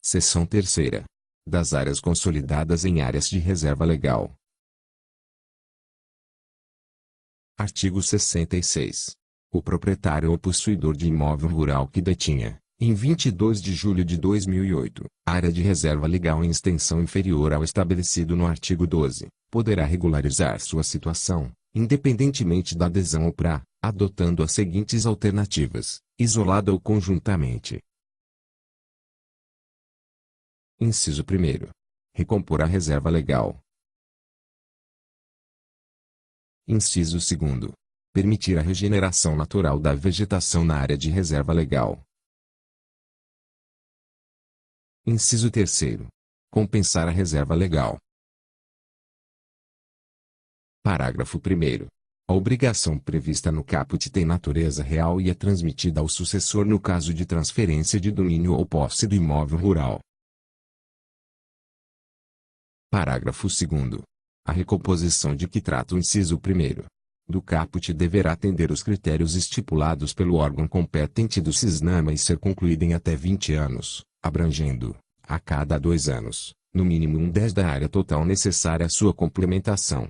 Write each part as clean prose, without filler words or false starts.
Seção 3ª. Das áreas consolidadas em áreas de reserva legal. Artigo 66. O proprietário ou possuidor de imóvel rural que detinha, em 22 de julho de 2008, área de reserva legal em extensão inferior ao estabelecido no artigo 12, poderá regularizar sua situação, independentemente da adesão ao PRA, adotando as seguintes alternativas, isolada ou conjuntamente. Inciso 1º. Recompor a reserva legal. Inciso 2º. Permitir a regeneração natural da vegetação na área de reserva legal. Inciso 3º. Compensar a reserva legal. Parágrafo 1º. A obrigação prevista no caput tem natureza real e é transmitida ao sucessor no caso de transferência de domínio ou posse do imóvel rural. Parágrafo 2º. A recomposição de que trata o inciso 1º do caput deverá atender os critérios estipulados pelo órgão competente do CISNAMA e ser concluída em até 20 anos, abrangendo, a cada 2 anos, no mínimo 1/10 da área total necessária à sua complementação.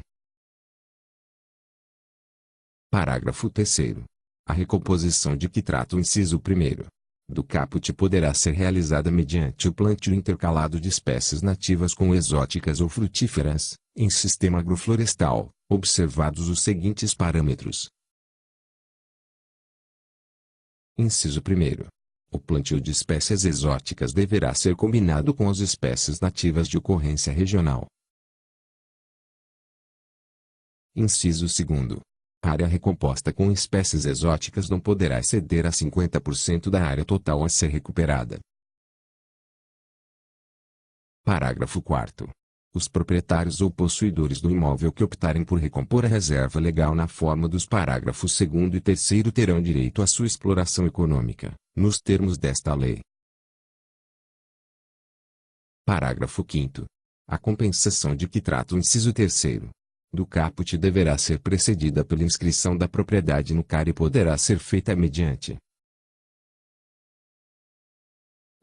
Parágrafo 3º. A recomposição de que trata o inciso 1º do caput poderá ser realizada mediante o plantio intercalado de espécies nativas com exóticas ou frutíferas, em sistema agroflorestal, observados os seguintes parâmetros. Inciso 1º. O plantio de espécies exóticas deverá ser combinado com as espécies nativas de ocorrência regional. Inciso 2º. A área recomposta com espécies exóticas não poderá exceder a 50% da área total a ser recuperada. Parágrafo 4º. Os proprietários ou possuidores do imóvel que optarem por recompor a reserva legal na forma dos parágrafos 2º e 3º terão direito à sua exploração econômica, nos termos desta lei. Parágrafo 5º. A compensação de que trata o inciso 3º do caput deverá ser precedida pela inscrição da propriedade no CAR e poderá ser feita mediante.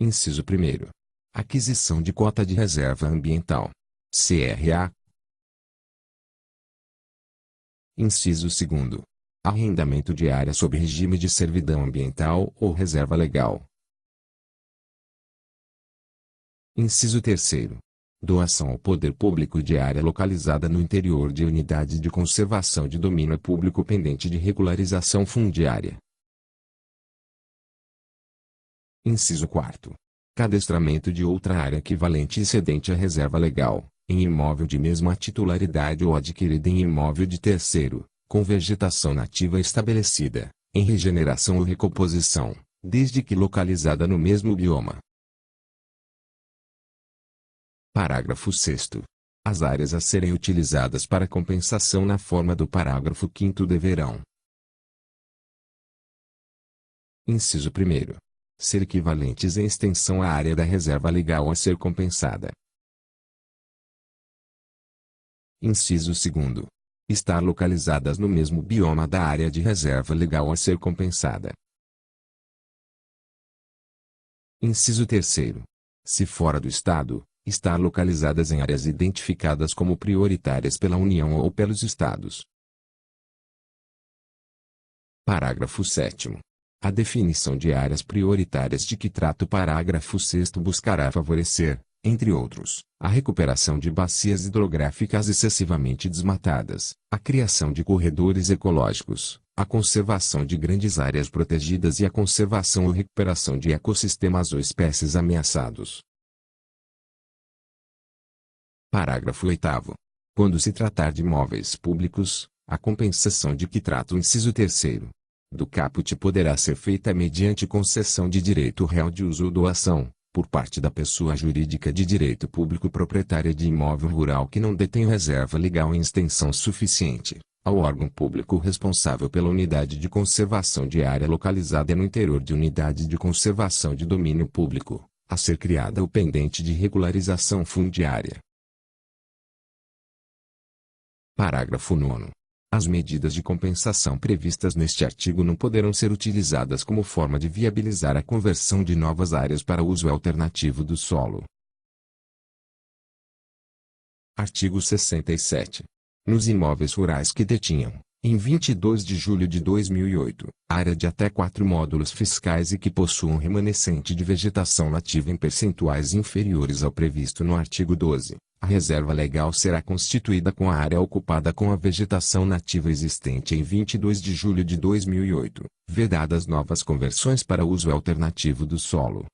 Inciso 1º. Aquisição de cota de reserva ambiental. CRA. Inciso 2º. Arrendamento de área sob regime de servidão ambiental ou reserva legal. Inciso 3º. Doação ao poder público de área localizada no interior de unidade de conservação de domínio público pendente de regularização fundiária. Inciso 4º. Cadastramento de outra área equivalente e excedente à reserva legal, em imóvel de mesma titularidade ou adquirida em imóvel de terceiro, com vegetação nativa estabelecida, em regeneração ou recomposição, desde que localizada no mesmo bioma. Parágrafo 6º. As áreas a serem utilizadas para compensação na forma do parágrafo 5º deverão: Inciso 1º. Ser equivalentes em extensão à área da reserva legal a ser compensada. Inciso 2º. Estar localizadas no mesmo bioma da área de reserva legal a ser compensada. Inciso 3º. Se fora do Estado, estar localizadas em áreas identificadas como prioritárias pela União ou pelos Estados. Parágrafo 7º. A definição de áreas prioritárias de que trata o parágrafo 6º buscará favorecer, entre outros, a recuperação de bacias hidrográficas excessivamente desmatadas, a criação de corredores ecológicos, a conservação de grandes áreas protegidas e a conservação ou recuperação de ecossistemas ou espécies ameaçados. Parágrafo 8º. Quando se tratar de imóveis públicos, a compensação de que trata o inciso 3º do caput poderá ser feita mediante concessão de direito real de uso ou doação, por parte da pessoa jurídica de direito público proprietária de imóvel rural que não detém reserva legal em extensão suficiente, ao órgão público responsável pela unidade de conservação de área localizada no interior de unidade de conservação de domínio público, a ser criada ou pendente de regularização fundiária. Parágrafo 9º. As medidas de compensação previstas neste artigo não poderão ser utilizadas como forma de viabilizar a conversão de novas áreas para uso alternativo do solo. Artigo 67. Nos imóveis rurais que detinham, em 22 de julho de 2008, área de até 4 módulos fiscais e que possuam remanescente de vegetação nativa em percentuais inferiores ao previsto no artigo 12, a reserva legal será constituída com a área ocupada com a vegetação nativa existente em 22 de julho de 2008, vedadas novas conversões para uso alternativo do solo.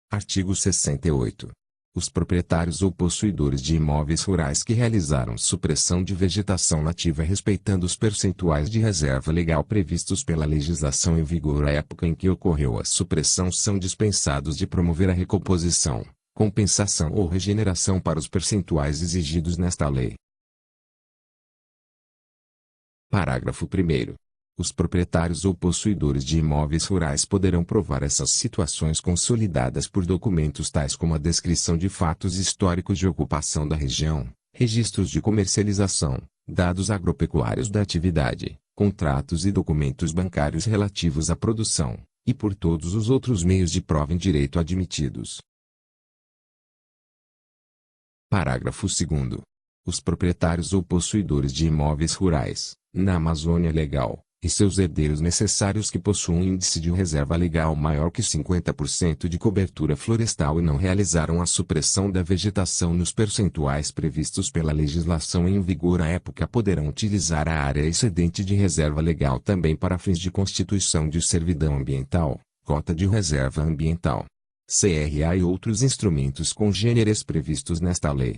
Artigo 68. Os proprietários ou possuidores de imóveis rurais que realizaram supressão de vegetação nativa respeitando os percentuais de reserva legal previstos pela legislação em vigor à época em que ocorreu a supressão são dispensados de promover a recomposição, compensação ou regeneração para os percentuais exigidos nesta lei. Parágrafo 1º. Os proprietários ou possuidores de imóveis rurais poderão provar essas situações consolidadas por documentos tais como a descrição de fatos históricos de ocupação da região, registros de comercialização, dados agropecuários da atividade, contratos e documentos bancários relativos à produção, e por todos os outros meios de prova em direito admitidos. Parágrafo 2º. Os proprietários ou possuidores de imóveis rurais, na Amazônia Legal, e seus herdeiros necessários que possuam índice de reserva legal maior que 50% de cobertura florestal e não realizaram a supressão da vegetação nos percentuais previstos pela legislação em vigor à época poderão utilizar a área excedente de reserva legal também para fins de constituição de servidão ambiental, cota de reserva ambiental, CRA e outros instrumentos congêneres previstos nesta lei.